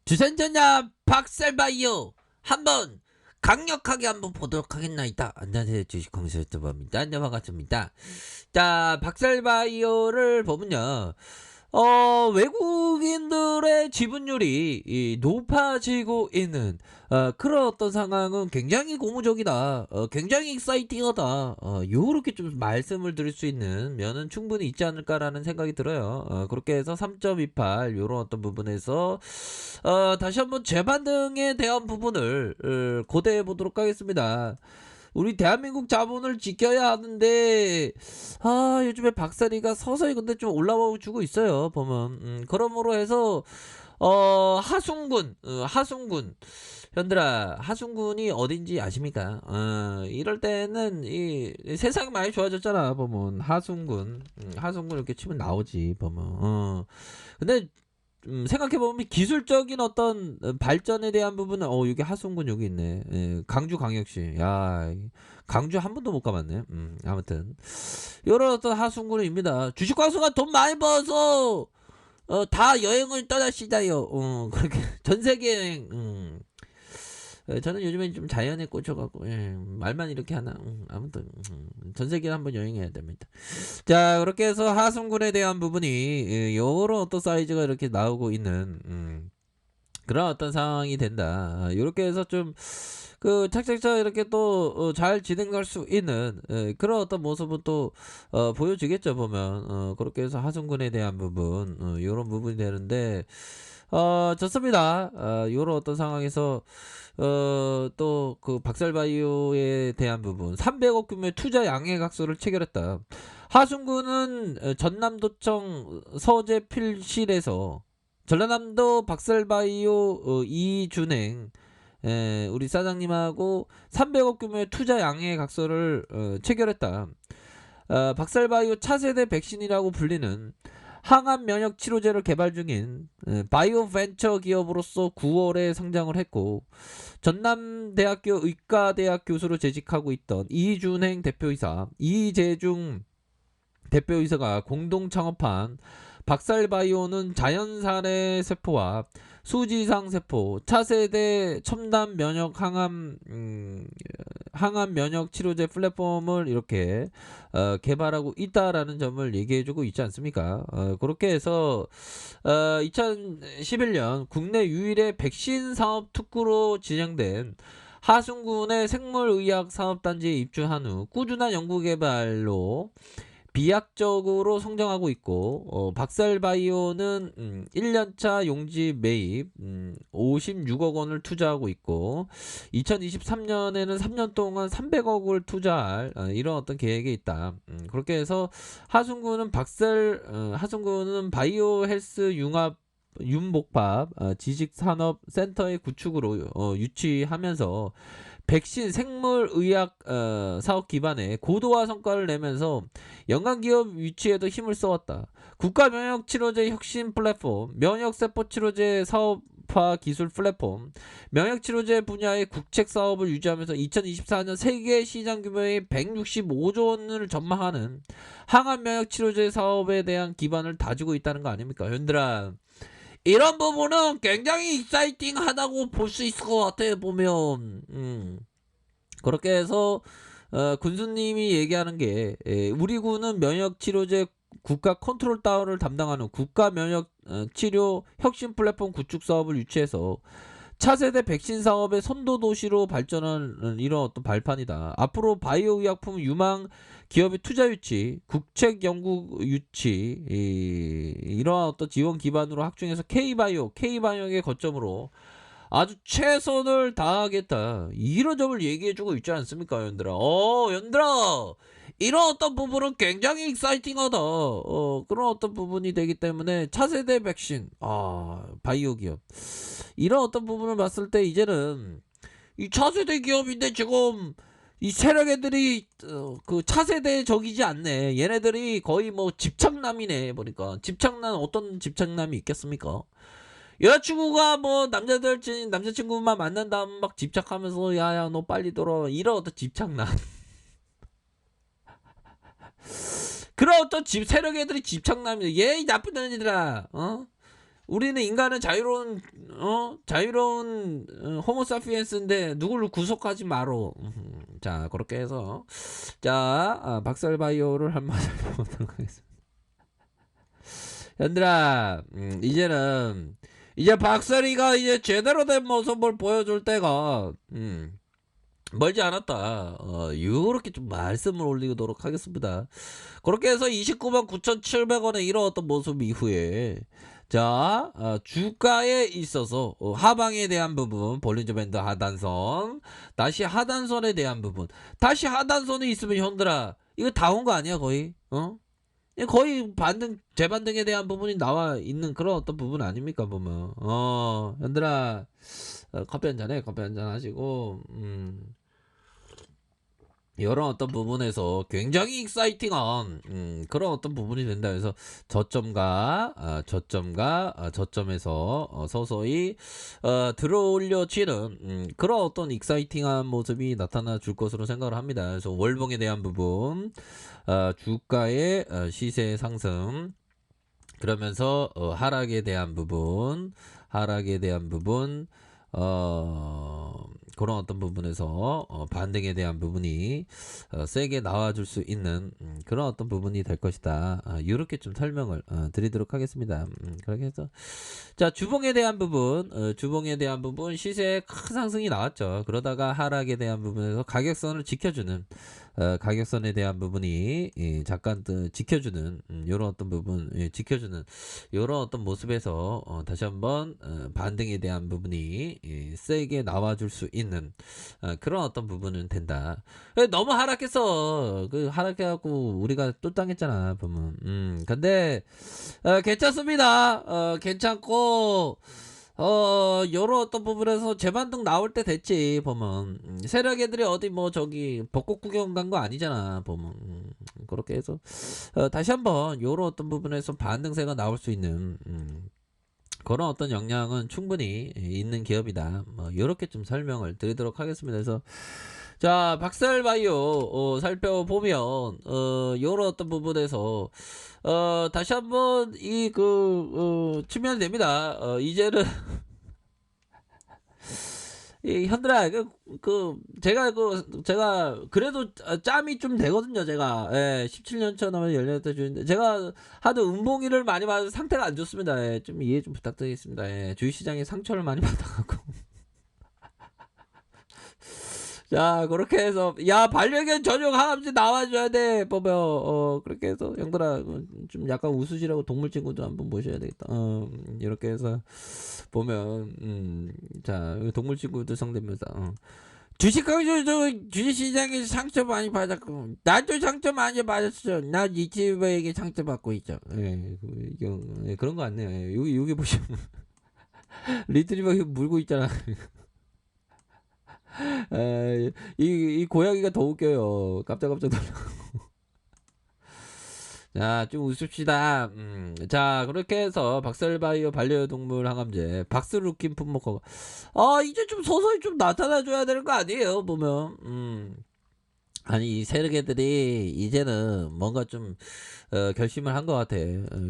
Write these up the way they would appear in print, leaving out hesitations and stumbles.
주선전자 박살바이오 한번 강력하게 한번 보도록 하겠나이다. 안녕하세요, 주식공시 유튜버입니다. 안녕, 반갑습니다. 자, 박살바이오를 보면요, 외국인들의 지분율이 높아지고 있는 그런 어떤 상황은 굉장히 고무적이다. 굉장히 익사이팅하다. 요렇게 좀 말씀을 드릴 수 있는 면은 충분히 있지 않을까라는 생각이 들어요. 그렇게 해서 3.28 요런 어떤 부분에서 다시 한번 재반등에 대한 부분을 고대해 보도록 하겠습니다. 우리 대한민국 자본을 지켜야 하는데 요즘에 박사리가 서서히 근데 좀 올라와 주고 있어요, 보면. 그러므로 해서 하순군 현들아, 하순군이 어딘지 아십니까? 이럴 때는 이 세상이 많이 좋아졌잖아, 보면. 하순군 이렇게 치면 나오지, 보면. 근데 생각해보면 기술적인 어떤 발전에 대한 부분은 여기 하순군 여기 있네. 예, 강주광역시. 야, 강주 한 번도 못 가봤네. 아무튼 요런 어떤 하순군입니다. 주식광수가 돈 많이 벌어서 다 여행을 떠나시다요. 그렇게 전세계 여행. 저는 요즘에 좀 자연에 꽂혀갖고 말만 이렇게 하나. 아무튼 전세계를 한번 여행해야 됩니다. 자, 그렇게 해서 하순군에 대한 부분이 요런 어떤 사이즈가 이렇게 나오고 있는 그런 어떤 상황이 된다. 이렇게 해서 좀 그 착착착 이렇게 또 잘 진행할 수 있는 그런 어떤 모습은 또 보여주겠죠, 보면. 그렇게 해서 하순군에 대한 부분 요런 부분이 되는데 좋습니다. 요런 어떤 상황에서 또 그 박살바이오에 대한 부분 300억 규모의 투자 양해각서를 체결했다. 하순군은 전남도청 서재필실에서 전라남도 박살바이오 이준행 우리 사장님하고 300억 규모의 투자 양해각서를 체결했다. 박살바이오 차세대 백신이라고 불리는 항암 면역 치료제를 개발 중인 바이오 벤처 기업으로서 9월에 상장을 했고, 전남대학교 의과대학 교수로 재직하고 있던 이준행 대표이사, 이재중 대표이사가 공동 창업한 박살바이오는 자연산의 세포와 수지상 세포, 차세대 첨단 면역 항암 면역 치료제 플랫폼을 이렇게 개발하고 있다라는 점을 얘기해주고 있지 않습니까? 그렇게 해서 2011년 국내 유일의 백신 사업 특구로 진행된 하순군의 생물의학 사업단지에 입주한 후 꾸준한 연구개발로 비약적으로 성장하고 있고, 박살바이오는 1년차 용지 매입 56억 원을 투자하고 있고, 2023년에는 3년 동안 300억을 투자할 이런 어떤 계획이 있다. 그렇게 해서 하순군은 바이오 헬스 융합 윤복합 지식산업센터의 구축으로 유치하면서 백신 생물의학 사업 기반에 고도화 성과를 내면서 연관기업 유치에도 힘을 써왔다. 국가면역치료제 혁신 플랫폼, 면역세포치료제 사업화 기술 플랫폼, 면역치료제 분야의 국책 사업을 유지하면서 2024년 세계 시장 규모의 165조 원을 전망하는 항암면역치료제 사업에 대한 기반을 다지고 있다는 거 아닙니까? 현들아, 이런 부분은 굉장히 익사이팅하다고 볼 수 있을 것 같아요, 보면. 그렇게 해서 군수님이 얘기하는 게 우리 군은 면역치료제 국가 컨트롤 타워를 담당하는 국가 면역 치료 혁신 플랫폼 구축 사업을 유치해서 차세대 백신 사업의 선도 도시로 발전하는 이런 어떤 발판이다. 앞으로 바이오 의약품 유망 기업의 투자 유치, 국책 연구 유치, 이러한 어떤 지원 기반으로 확충해서 K바이오의 거점으로 아주 최선을 다하겠다. 이런 점을 얘기해주고 있지 않습니까, 연들아? 연들아! 이런 어떤 부분은 굉장히 익사이팅하다. 그런 어떤 부분이 되기 때문에 차세대 백신, 바이오 기업. 이런 어떤 부분을 봤을 때 이제는 이 차세대 기업인데 지금 이 세력 애들이 그 차세대 적이지 않네. 얘네들이 거의 뭐 집착남이네. 보니까 집착남, 어떤 집착남이 있겠습니까? 여자친구가 뭐 남자친구만 만난 다음 막 집착하면서 야야 너 빨리 돌아와, 이런 어떤 집착남. 그런 어떤 세력 애들이 집착남이야. 얘 이 나쁜 애들아. 우리는 인간은 자유로운 호모사피엔스인데 누구를 구속하지 마로. 자, 그렇게 해서 자, 박살바이오를 한번 살펴보도록 하겠습니다. 현들아, 이제 박살이가 이제 제대로 된 모습을 보여줄 때가 멀지 않았다. 요렇게 좀 말씀을 올리도록 하겠습니다. 그렇게 해서 29만 9,700원에 이뤄왔던 모습 이후에 자, 주가에 있어서 하방에 대한 부분, 볼린저 밴드 하단선, 다시 하단선에 대한 부분, 다시 하단선이 있으면 형들아, 이거 다 온 거 아니야 거의? 거의 재반등에 대한 부분이 나와 있는 그런 어떤 부분 아닙니까 보면. 형들아, 커피 한잔 해, 커피 한잔 하시고, 이런 어떤 부분에서 굉장히 익사이팅한 그런 어떤 부분이 된다. 그래서 저점에서 서서히 들어올려지는 그런 어떤 익사이팅한 모습이 나타나 줄 것으로 생각을 합니다. 그래서 월봉에 대한 부분, 주가의 시세 상승, 그러면서 하락에 대한 부분, 그런 어떤 부분에서 반등에 대한 부분이 세게 나와줄 수 있는 그런 어떤 부분이 될 것이다. 이렇게 좀 설명을 드리도록 하겠습니다. 그렇게 해서 자, 주봉에 대한 부분 시세에 큰 상승이 나왔죠. 그러다가 하락에 대한 부분에서 가격선을 지켜주는 가격선에 대한 부분이 잠깐 지켜주는 이런 어떤 부분 지켜주는 이런 어떤 모습에서 다시 한번 반등에 대한 부분이 세게 나와줄 수 있는 그런 어떤 부분은 된다. 너무 하락해서 하락해갖고 우리가 또 당했잖아 보면. 근데 괜찮습니다. 괜찮고 요런 어떤 부분에서 재반등 나올 때 됐지 보면. 세력 애들이 어디 뭐 저기 벚꽃 구경 간 거 아니잖아 보면. 그렇게 해서 다시 한번 요런 어떤 부분에서 반등세가 나올 수 있는 그런 어떤 역량은 충분히 있는 기업이다. 뭐 요렇게 좀 설명을 드리도록 하겠습니다. 그래서 자, 박살바이오 살펴보면 요런 어떤 부분에서 다시 한번 치면 됩니다. 이제는 현들아, 제가 그래도 짬이 좀 되거든요. 제가 17년 차 넘은 18대 주인데 제가 하도 음봉이를 많이 맞아서 상태가 안 좋습니다. 좀 이해 좀 부탁드리겠습니다. 주식시장에 상처를 많이 받아갖고. 자, 그렇게 해서 야, 반려견 전용 하암지 나와줘야 돼 보면. 그렇게 해서 형들아, 좀 약간 우수지라고 동물 친구도 한번 모셔야 되겠다. 이렇게 해서 보면 자, 동물 친구들 성대면서 주식시장에서 상처 많이 받았고 나도 상처 많이 받았어. 나 유튜버에게 상처 받고 있죠. 그런 거 같네요. 여기 보시면 리트리버 물고 있잖아. 이 고양이가 더 웃겨요. 깜짝깜짝 놀라. 자, 좀 웃읍시다. 자, 그렇게 해서 박살바이오 반려동물 항암제 박스루킨 품목허가 이제 좀 서서히 좀 나타나줘야 되는 거 아니에요 보면. 아니, 이 세력애들이 이제는 뭔가 좀 결심을 한 것 같아.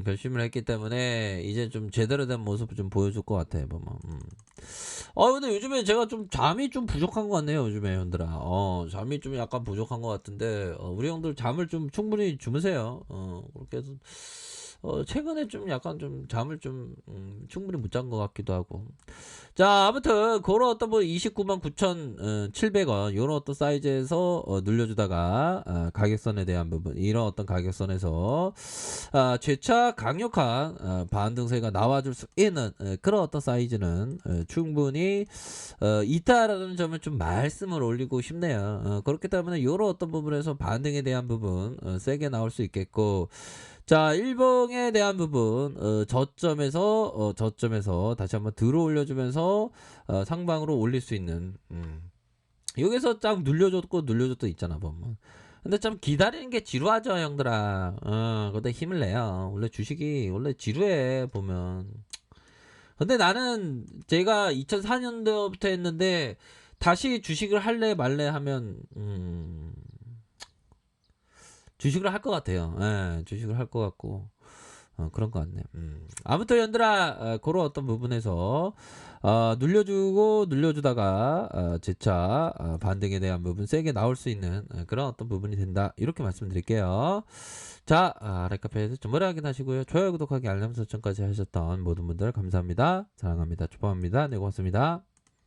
결심을 했기 때문에 이제 좀 제대로 된 모습을 좀 보여줄 것 같아 보면. 근데 요즘에 제가 좀 잠이 좀 부족한 것 같네요 요즘에 형들아. 잠이 좀 약간 부족한 것 같은데 우리 형들 잠을 좀 충분히 주무세요. 그렇게 해서 최근에 좀 약간 좀 잠을 좀 충분히 못 잔 것 같기도 하고. 자, 아무튼 그런 어떤 뭐 29만 9,700원 요런 어떤 사이즈에서 눌려주다가 가격선에 대한 부분, 이런 어떤 가격선에서 재차 강력한 반등세가 나와줄 수 있는 그런 어떤 사이즈는 충분히 있다라는 점을 좀 말씀을 올리고 싶네요. 그렇기 때문에 요런 어떤 부분에서 반등에 대한 부분 세게 나올 수 있겠고, 자, 일봉에 대한 부분 저점에서 다시 한번 들어 올려주면서 상방으로 올릴 수 있는 여기서 쫙 눌려줬도 있잖아 보면. 근데 좀 기다리는 게 지루하죠 형들아. 근데 힘을 내요. 원래 주식이 원래 지루해 보면. 근데 나는 제가 2004년도부터 했는데 다시 주식을 할래 말래 하면 주식을 할 것 같아요. 주식을 할 것 같고. 그런 것 같네. 아무튼 연들아, 그런 어떤 부분에서 눌려주고 눌려주다가 재차 반등에 대한 부분 세게 나올 수 있는 그런 어떤 부분이 된다. 이렇게 말씀드릴게요. 자, 라이카페에서 정보를 확인하시고요. 좋아요, 구독하기, 알람 설정까지 하셨던 모든 분들 감사합니다. 사랑합니다. 축복합니다. 네, 고맙습니다.